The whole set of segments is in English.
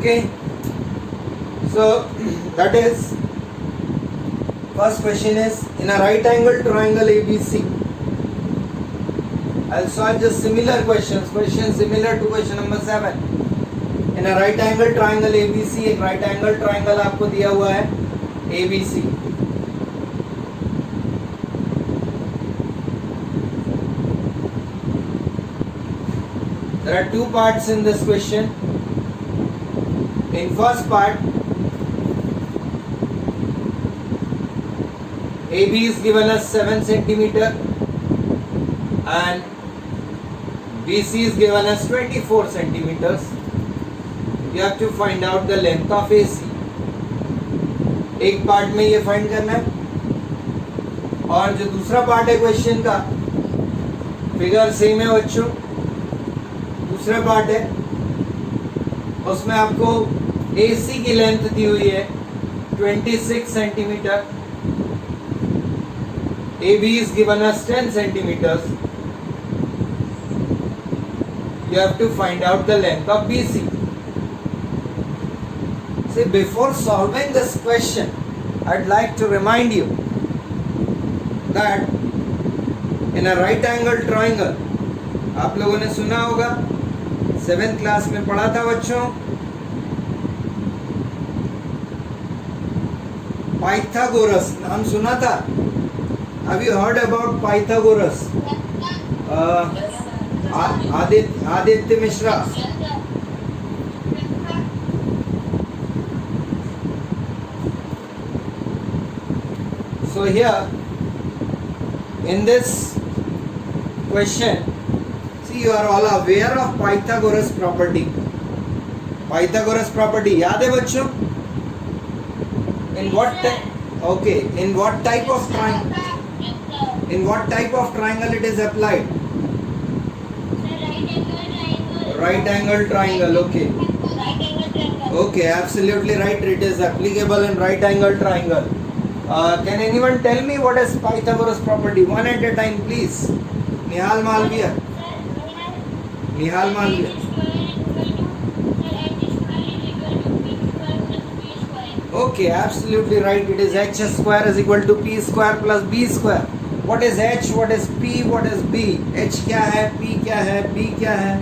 Okay, so that is first question is in a right angle triangle ABC. I'll solve just similar questions similar to question number 7. In a right angle triangle ABC, एक right angle triangle आपको दिया हुआ है ABC. There are two parts in this question. In first part, AB is given as 7 centimeter and BC is given as 24 centimeters. You have to find out the length of AC. एक part में ये find करना है और जो दूसरा part है question का, फिगर सेम है बच्चों, दूसरा पार्ट है उसमें आपको AC की लेंथ दी हुई है 26 centimetre. AB is given as 10 centimeters. You have to find out the length of BC. See, before solving this question, I'd like to remind you that in a right angle triangle, आप लोगों ने सुना होगा, 7th class में पढ़ा था बच्चों, Pythagoras नाम सुना था. Have you heard about Pythagoras? Aditya Mishra. So here in this question, see, you are all aware of Pythagoras property. Pythagoras property याद है बच्चों? In what type of triangle? In what type of triangle it is applied? Right angle triangle. Okay. Okay, absolutely right. It is applicable in right angle triangle. Can anyone tell me what is Pythagoras property? One at a time, please. Nihal Malviya. Nihal Malviya. Okay, absolutely right. It is h square is equal to p square plus b square. What is h? What is p? What is b? h क्या है? p क्या है? b क्या है?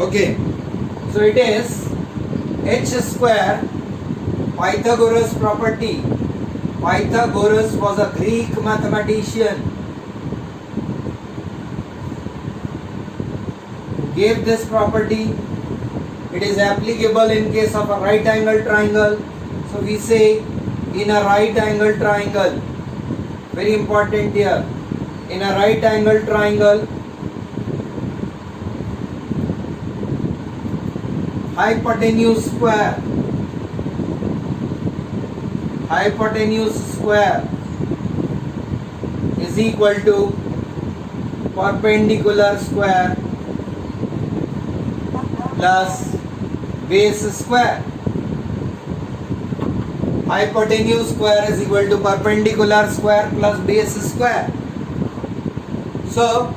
Okay, so it is h square. Pythagoras property. Pythagoras was a Greek mathematician. Gave this property. It is applicable in case of a right angle triangle. So we say in a right angle triangle, very important here, in a right angle triangle, hypotenuse square is equal to perpendicular square plus base square. Hypotenuse square is equal to perpendicular square plus base square. So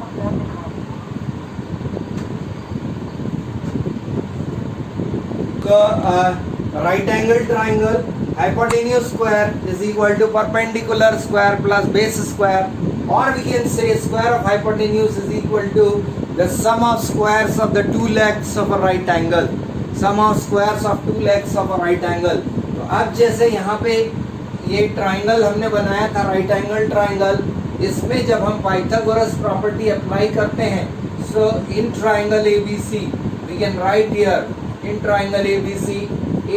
right angle triangle, hypotenuse square is equal to perpendicular square plus base square, or we can say square of hypotenuse is equal to the sum of squares of the two legs of a right angle. Sum of squares of two legs of a right angle. तो अब जैसे यहाँ पे ये triangle हमने बनाया था right angle triangle, इसमें जब हम पाइथागोरस प्रॉपर्टी अप्लाई करते हैं, so in triangle ABC we can write here, in triangle ABC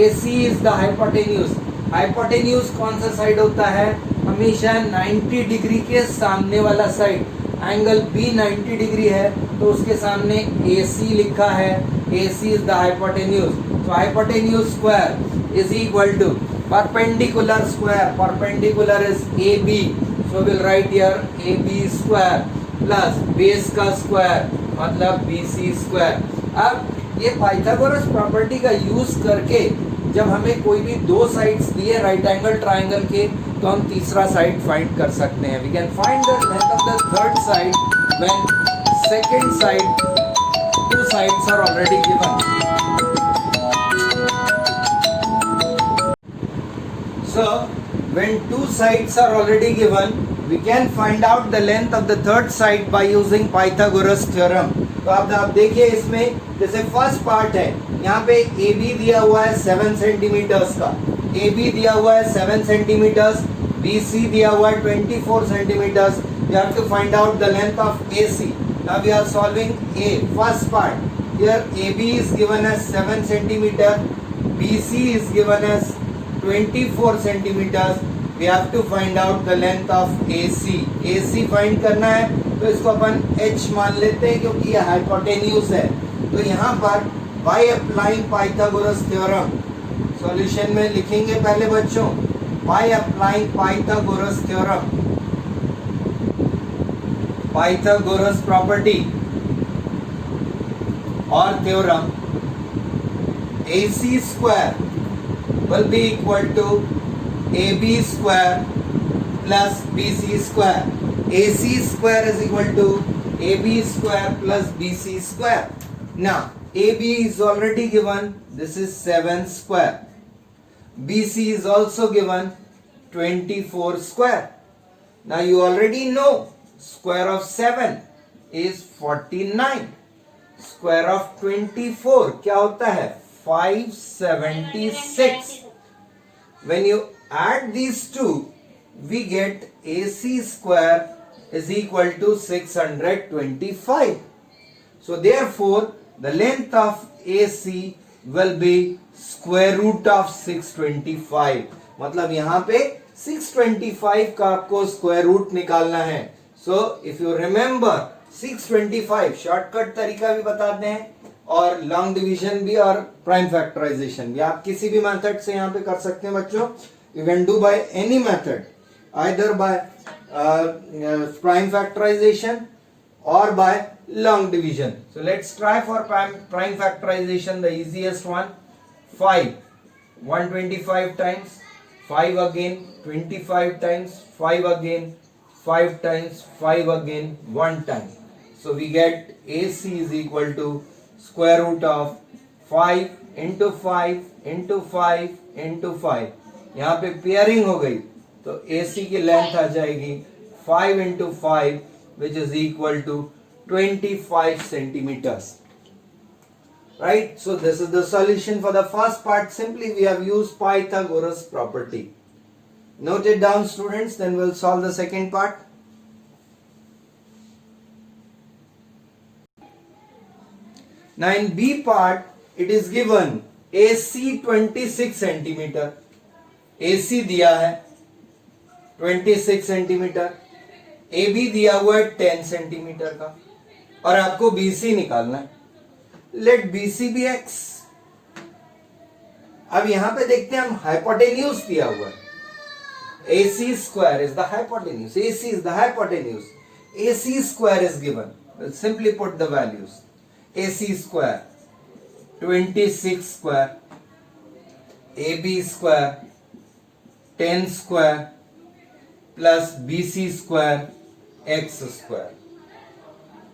AC is the hypotenuse. Hypotenuse कौन सा साइड होता है? हमेशा 90 डिग्री के सामने वाला साइड. एंगल B 90 डिग्री है तो उसके सामने AC लिखा है. AC is the hypotenuse. So hypotenuse square is equal to perpendicular square. Perpendicular is AB. So we'll write here AB square plus base का square मतलब BC square. अब ये पाइथागोरस प्रॉपर्टी का यूज करके जब हमें कोई भी दो साइड्स दिए राइट एंगल ट्राइंगल के, तो हम तीसरा साइड फाइंड कर सकते हैं. We can find the length of the third side when second side two sides are already given. So when two sides are already given, we can find out the length of the third side by using Pythagoras theorem. तो आप देखिए इसमें जैसे first part है, यहाँ पे A B दिया हुआ है 7 सेंटीमीटर्स का, ए बी दिया हुआ है 7 सेंटीमीटर्स, बी सी दिया हुआ है 24 centimetres. You have to find out the length of AC. Now we are solving A first part. Here AB is given as 7 centimeter, BC is given as 24 centimeters. We have to find out the length of AC. AC find करना है तो इसको अपन H मान लेते हैं क्योंकि ये hypotenuse है. तो यहाँ पर by applying Pythagoras theorem, solution में लिखेंगे पहले बच्चों, by applying Pythagoras theorem, Pythagoras property or theorem, AC square will be equal to AB square plus BC square. AC square is equal to AB square plus BC square. Now AB is already given, this is 7 square. BC is also given 24 square. Now you already know square of 7 is 49. Square of 24 क्या होता है? 576. When you add these two, we get AC square is equal to 625. So therefore, the length of AC will be square root of 625. मतलब यहाँ पे 625 का आपको square root निकालना है. So if you remember 625 shortcut तरीका भी बताते हैं और लॉन्ग डिवीजन भी और प्राइम फैक्टराइजेशन भी आप किसी भी मेथड से यहाँ पे कर सकते हैं बच्चों. You can do by any method, either by prime factorisation or by long division. So let's try for prime factorization, the easiest one. 5 125 times 5 again, 25 times 5 again, 5 times 5 again, 1 time. So we get AC is equal to square root of 5 into 5 into 5 into 5. यहाँ पे pairing हो गई तो AC की length आ जाएगी 5 into 5, which is equal to 25 centimeters. Right? So this is the solution for the first part. Simply we have used Pythagoras property. Note it down students, then we'll solve the second part. Now in B part, it is given AC 26 centimeter. AC दिया है 26 centimetre, AB दिया हुआ है 10 centimetre का और आपको BC निकालना है. लेट BC भी X. अब यहां पे देखते हैं हम हाइपोटेन्यूज दिया हुआ है. AC square is the hypotenuse. AC is the hypotenuse. AC square is given. We'll simply put the values. AC square 26 square, AB square 10 square plus BC square X square.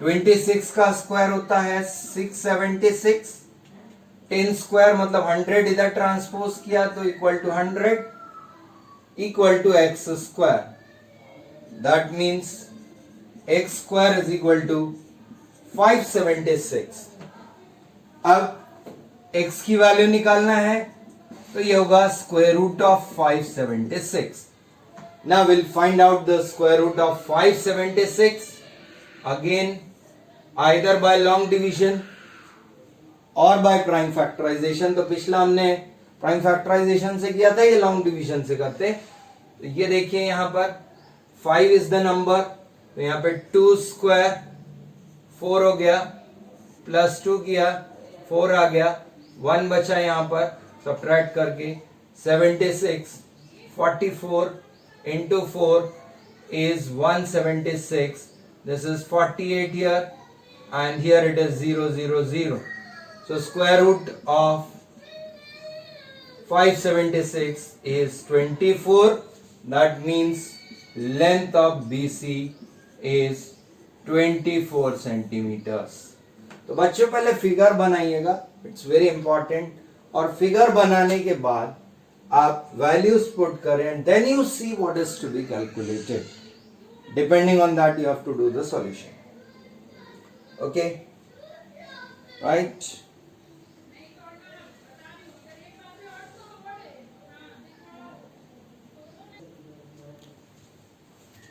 26 का स्क्वायर होता है 676. 10 square मतलब 100 इधर transpose किया तो equal to 100 equal to x square. That means x square is equal to 576. अब x की value निकालना है तो ये होगा square root of 576. Now we'll find out the square root of 576 again either by long division or by prime factorization. तो पिछला हमने प्राइम फैक्टराइजेशन से किया था, ये लॉन्ग डिवीजन से करते. तो ये देखिए यहाँ पर 5 इज द नंबर, तो यहाँ पे 2 स्क्वायर 4 हो गया, प्लस 2 किया 4 आ गया, 1 बचा यहाँ पर सब्ट्रैक्ट करके 76. 44 into 4 is 176. This is 48 here and here it is 0 0 0. So square root of 576 is 24 that means length of BC is 24 centimeters. तो बच्चों पहले फिगर बनाइएगा, इट्स वेरी इंपॉर्टेंट, और फिगर बनाने के बाद आप वैल्यूज पुट करें and then you see what is to be calculated. Depending on that you have to do the solution. Okay, right.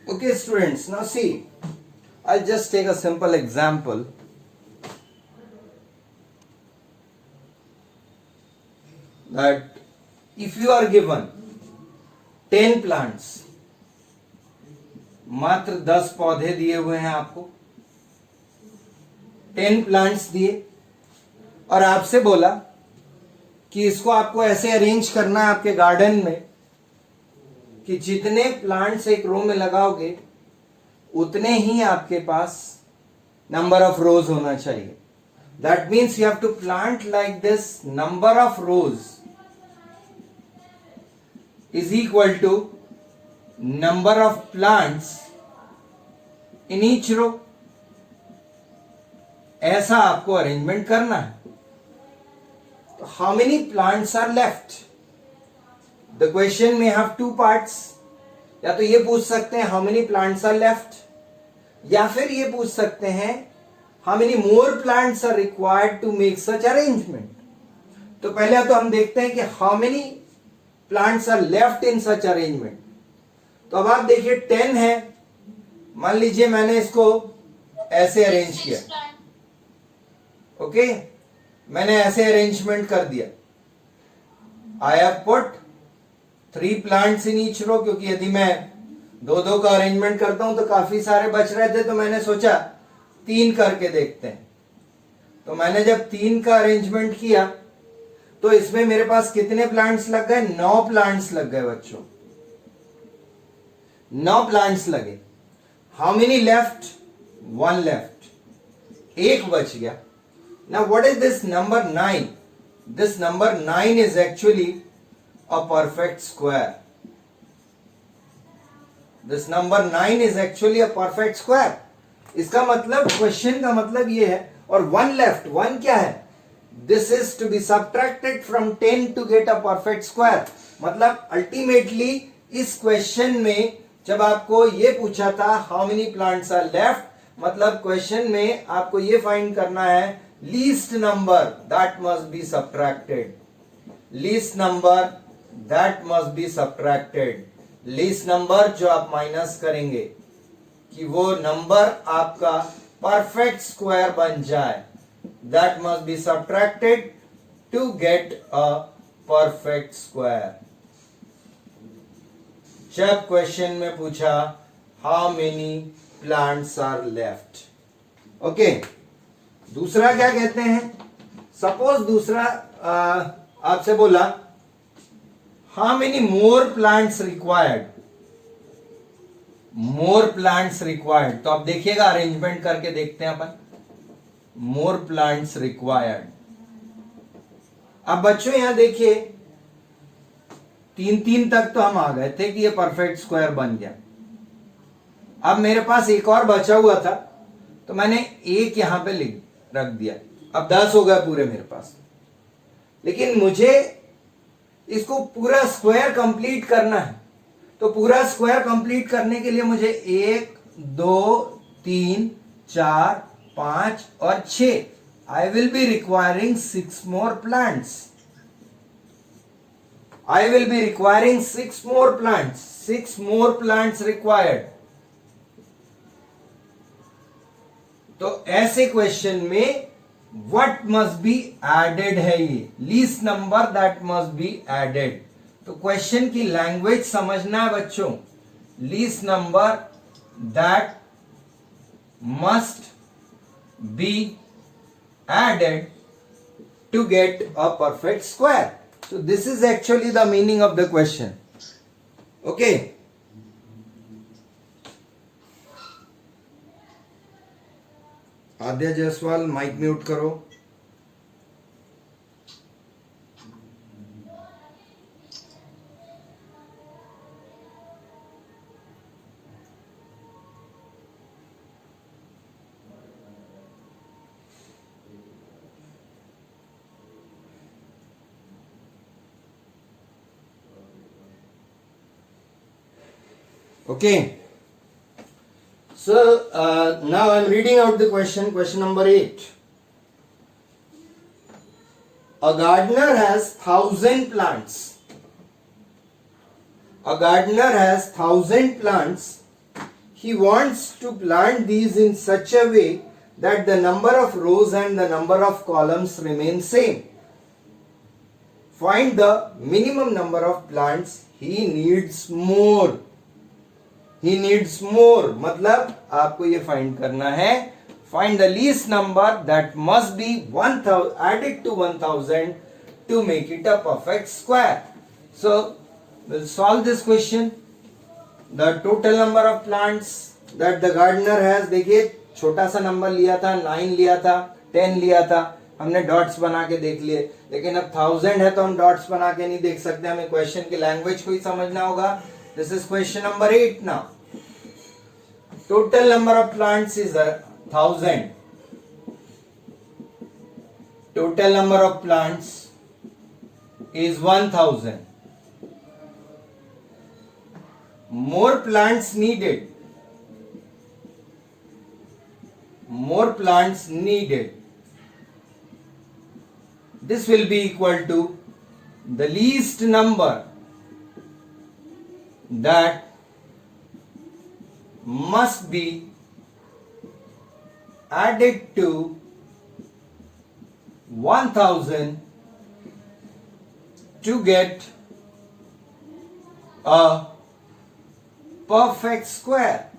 Okay students, now see, I'll just take a simple example. That if you are given 10 plants, मात्र 10 पौधे दिए हुए हैं आपको, 10 plants दिए, और आपसे बोला कि इसको आपको ऐसे अरेंज करना है आपके गार्डन में कि जितने प्लांट्स एक रो में लगाओगे उतने ही आपके पास नंबर ऑफ रोज होना चाहिए. That means you have to plant like this. Number of rows is equal to number of plants in each row. ऐसा आपको अरेंजमेंट करना है. तो how many plants are left? The question may have two parts. या तो ये पूछ सकते हैं how many plants are left, या फिर ये पूछ सकते हैं how many more plants are required to make such arrangement. तो पहले तो हम देखते हैं कि how many plants are left in such arrangement. तो अब आप देखिए 10 है, मान लीजिए मैंने इसको ऐसे अरेंज किया. ओके, मैंने ऐसे अरेंजमेंट कर दिया. I have put 3 plants in each row, क्योंकि यदि मैं 2-2 का अरेंजमेंट करता हूं तो काफी सारे बच रहे थे, तो मैंने सोचा 3 करके देखते हैं. तो मैंने जब 3 का अरेंजमेंट किया तो इसमें मेरे पास कितने प्लांट्स लग गए? 9 प्लांट्स लग गए बच्चों. 9 प्लांट्स लगे. How many left? 1 लेफ्ट. 1 बच गया. Now what is this number 9? This number 9 is actually a perfect square. This number 9 is actually a perfect square. इसका मतलब, क्वेश्चन का मतलब ये है. और 1 left, 1 क्या है? This is to be subtracted from 10 to get a perfect square. मतलब अल्टीमेटली इस क्वेश्चन में जब आपको ये पूछा था how many plants are left, मतलब क्वेश्चन में आपको ये फाइंड करना है least number that must be subtracted. least number that must be subtracted. Least number जो आप माइनस करेंगे कि वो नंबर आपका परफेक्ट स्क्वायर बन जाए, that must be subtracted to get a perfect square. जब क्वेश्चन में पूछा how many plants are left. Okay, दूसरा क्या कहते हैं? सपोज दूसरा आपसे बोला how many more plants required? more plants required. तो आप देखिएगा, अरेंजमेंट करके देखते हैं अपन. more plants required. अब बच्चों यहां देखिए 3-3 तक तो हम आ गए थे कि ये परफेक्ट स्क्वायर बन गया. अब मेरे पास एक और बचा हुआ था, तो मैंने एक यहां पे रख दिया. अब 10 हो गए पूरे मेरे पास. लेकिन मुझे इसको पूरा स्क्वायर कंप्लीट करना है. तो पूरा स्क्वायर कंप्लीट करने के लिए मुझे 1, 2, 3, 4, 5 और 6, I will be requiring 6 more plants. I will be requiring 6 more plants. 6 more plants required. तो ऐसे क्वेश्चन में what must be added है ये least number that must be added. तो क्वेश्चन की लैंग्वेज समझना है बच्चों. Least number that must be added to get a perfect square. So this is actually the meaning of the question. Okay. Aadya Jaiswal, mic mute करो. Okay. So now I'm reading out the question number 8. A gardener has 1,000 plants. A gardener has 1,000 plants. He wants to plant these in such a way that the number of rows and the number of columns remain same. Find the minimum number of plants he needs more. He needs more मतलब आपको ये find करना है. Find the least number that must be 1,000 added to 1,000 to make it a perfect square. So we'll solve this question. The total number of plants that the gardener has, देखिए छोटा सा number लिया था, 9 लिया था, 10 लिया था, हमने डॉट्स बना के देख लिए. लेकिन अब 1,000 है तो हम डॉट्स बना के नहीं देख सकते, हमें क्वेश्चन की लैंग्वेज को ही समझना होगा. This is question number 8 now. Total number of plants is 1,000. Total number of plants is 1,000. More plants needed. More plants needed. This will be equal to the least number that must be added to 1,000 to get a perfect square.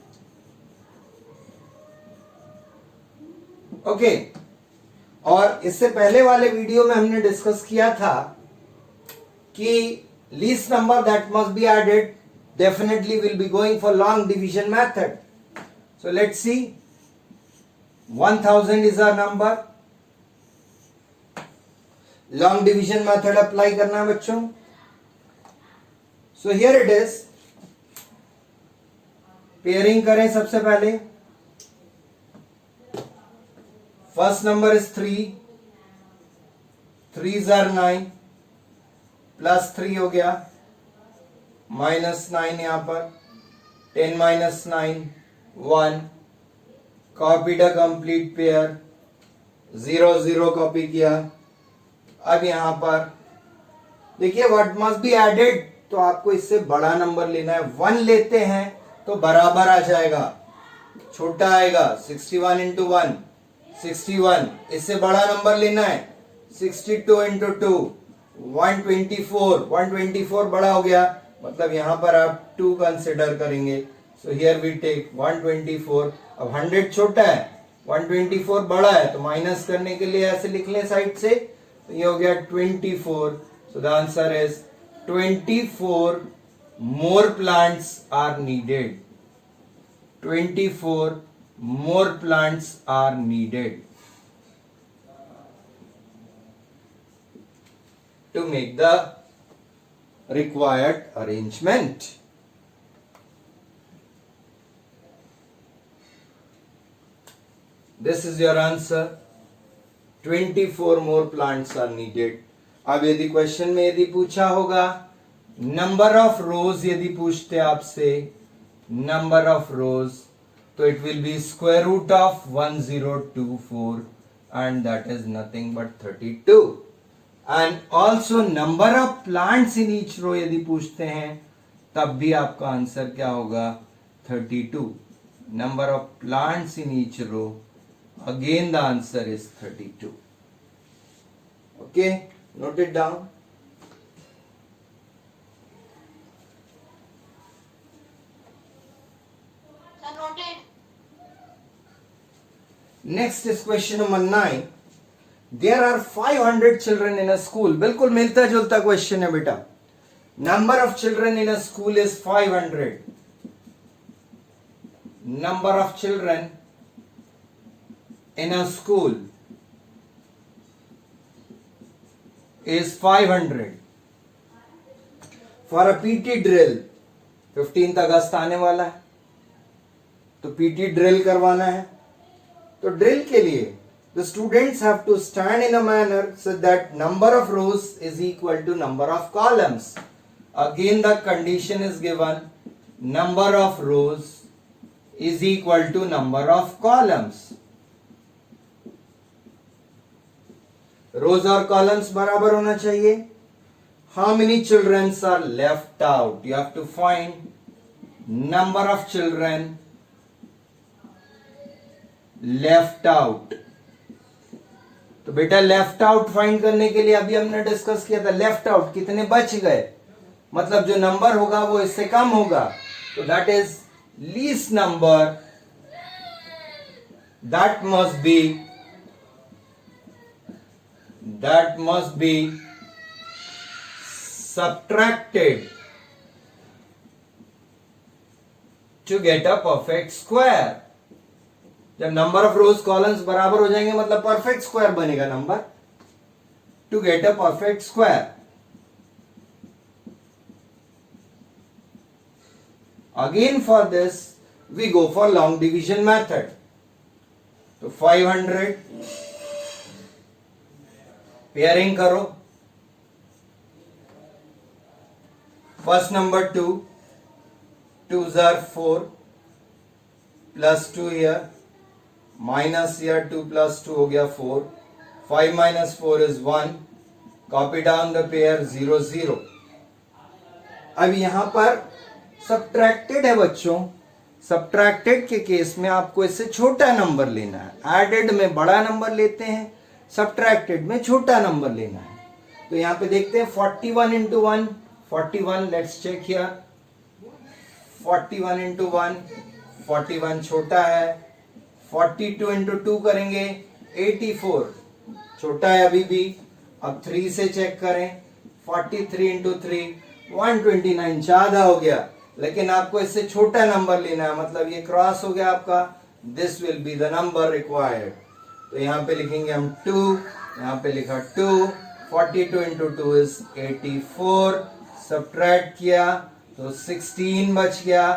Okay और इससे पहले वाले video में हमने discuss किया था कि least number that must be added definitely will be going for long division method. So let's see. 1,000 is our number. Long division method apply करना है बच्चों. So here it is. Pairing करें सबसे पहले. First number is 3. 3s are 9. Plus 3 हो गया. -9 यहाँ पर. 10 minus 9 1. Copied a complete pair. 0 0 copy किया. अब यहाँ पर देखिए what must be added, तो आपको इससे बड़ा नंबर लेना है. 1 लेते हैं तो बराबर आ जाएगा, छोटा आएगा. 61 into 1 61. इससे बड़ा नंबर लेना है. 62 into 2 124. 124 बड़ा हो गया, मतलब यहां पर आप 2 कंसिडर करेंगे. So here we take 124. अब 100 छोटा है, 124 बड़ा है, तो माइनस करने के लिए ऐसे लिख लें साइड से. तो ये हो गया 24. So the answer is 24 more plants are needed. 24 more plants are needed to make the required arrangement. This is your answer. 24 more plants are needed. अब यदि क्वेश्चन में यदि पूछा होगा नंबर ऑफ रोज, यदि पूछते आपसे नंबर ऑफ रोज, तो it will be square root of 1024 and that is nothing but 32. And also number of plants in each row यदि पूछते हैं तब भी आपका आंसर क्या होगा 32. Number of plants in each row, again the answer is 32. Okay, note it down. Next is question number 9. There are 500 children in a school. बिल्कुल मिलता जुलता क्वेश्चन है बेटा. Number of children in a school is 500. Number of children in a school is 500. For a PT drill, 15th अगस्त आने वाला है, तो PT drill करवाना है. तो ड्रिल के लिए the students have to stand in a manner so that number of rows is equal to number of columns. Again the condition is given, number of rows is equal to number of columns. रोज और columns बराबर होना चाहिए. How many children are left out? You have to find number of children left out. तो बेटा left out find करने के लिए अभी हमने डिस्कस किया था लेफ्ट आउट कितने बच गए, मतलब जो नंबर होगा वो इससे कम होगा. तो that is least number that must be subtracted to get a perfect square. जब नंबर ऑफ रोज कॉलम्स बराबर हो जाएंगे मतलब परफेक्ट स्क्वायर बनेगा number. To get a perfect square, again for this we go for long division method. तो 500 pairing करो. First number 2 2s are 4 plus 2 here minus here 2 plus 2 हो गया 4. 5 minus 4 is 1. Copy down the pair 0 0. अब यहां पर subtracted है बच्चों. Subtracted के केस में आपको इससे छोटा नंबर लेना है. एडेड में बड़ा नंबर लेते हैं, सब्ट्रैक्टेड में छोटा नंबर लेना है. तो यहां पे देखते हैं 41 into 1 41. Let's check here. 41 into 1 41 छोटा है. 42 into 2 करेंगे 84 छोटा है अभी भी. अब 3 से चेक करें. 43 into 3 129 ज्यादा हो गया, लेकिन आपको इससे छोटा नंबर लेना है, मतलब ये क्रॉस हो गया आपका. This will be the number required. तो यहाँ पे लिखेंगे हम 2. यहाँ पे लिखा 2. 42 into 2 is 84. सब्ट्रैक्ट किया तो 16 बच गया.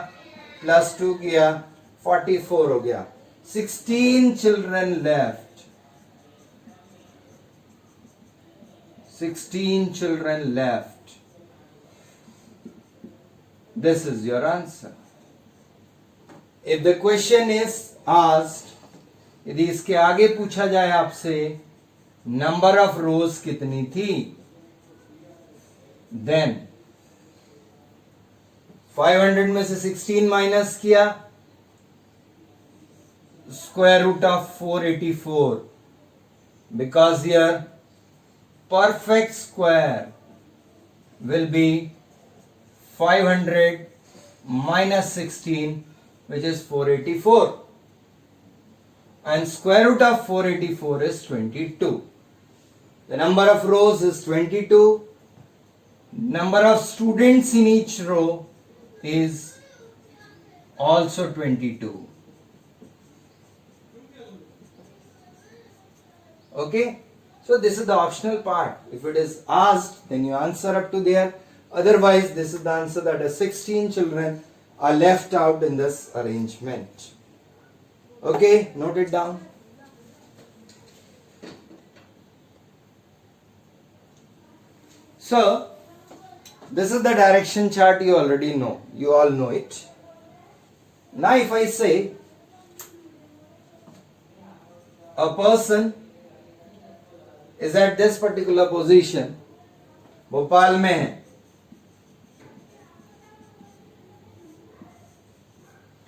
प्लस 2 किया 44 हो गया. 16 children left. 16 children left. This is your answer. If the question is asked, यदि इसके आगे पूछा जाए आपसे नंबर ऑफ रोज कितनी थी, देन 500 में से 16 माइनस किया, square root of 484, because here perfect square will be 500 minus 16, which is 484, and square root of 484 is 22. The number of rows is 22. Number of students in each row is also 22. Okay, so this is the optional part. If it is asked, then you answer up to there. Otherwise, this is the answer, that is 16 children are left out in this arrangement. Okay, note it down. So, this is the direction chart. You already know. You all know it. Now, if I say a person is at this particular position, Bhopal में है,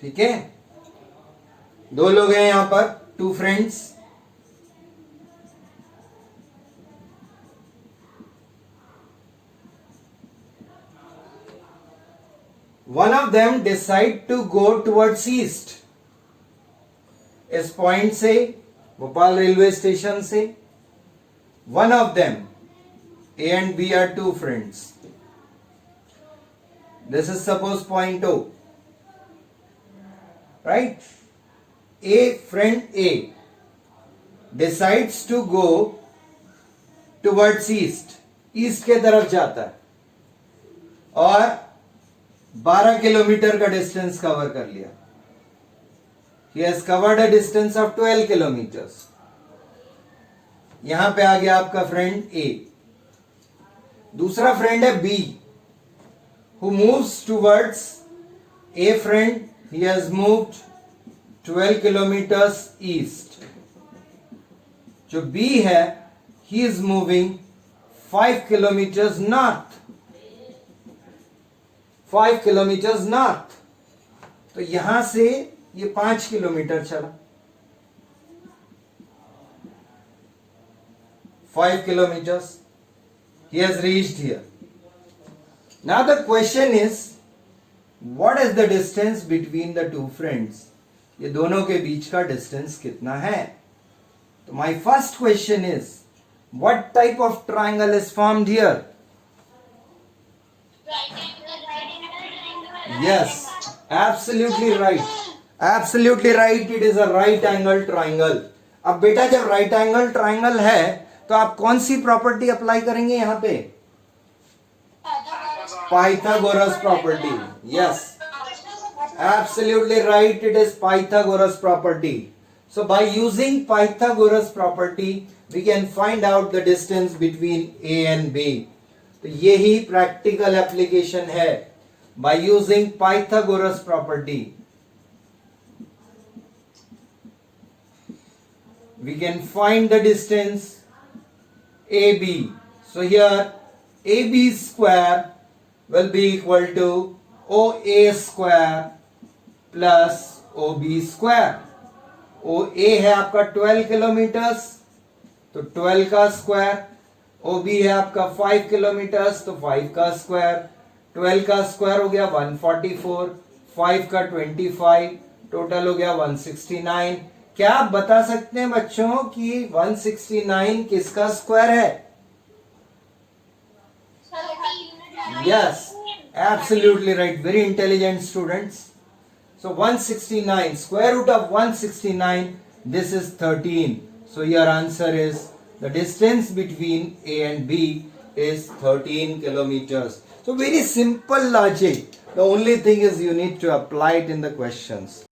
ठीक है. 2 लोग हैं यहां पर, 2 friends. One of them decide to go towards east. इस point से, भोपाल रेलवे स्टेशन से, one of them, A and B are 2 friends. This is suppose point O, right? Friend A decides to go towards east. East के तरफ जाता है और 12 kilometre का distance cover कर लिया. He has covered a distance of 12 kilometers. यहां पे आ गया आपका फ्रेंड ए. दूसरा फ्रेंड है B, who moves towards A friend, he has moved 12 kilometers east. जो B है, he is moving 5 kilometers north. 5 kilometers north. तो यहां से ये 5 किलोमीटर चला. 5 kilometers. He has reached here. Now the question is, what is the distance between the two friends? ये दोनों के बीच का distance कितना है? तो my first question is, what type of triangle is formed here? Yes, absolutely right. Absolutely right. It is a right angle triangle. अब बेटा जब right angle triangle है तो आप कौन सी प्रॉपर्टी अप्लाई करेंगे यहां पे? Pythagoras property. Yes, absolutely right. It is Pythagoras property. So by using Pythagoras property, we can find out the distance between A and B. तो यही practical application है. By using Pythagoras property, we can find the distance AB. So here AB square will be equal to OA square plus OB square. OA है आपका 12 kilometres, तो 12 का square. OB है आपका 5 kilometres, तो 5 का स्क्वायर. 12 का स्क्वायर हो गया 144, 5 का 25, टोटल हो गया 169. क्या आप बता सकते हैं बच्चों कि 169 किसका स्क्वायर है? Yes, absolutely right. Very intelligent students. So 169, square root of 169, this is 13. So your answer is, the distance between A and B is 13 kilometers. So very simple logic. The only thing is you need to apply it in the questions.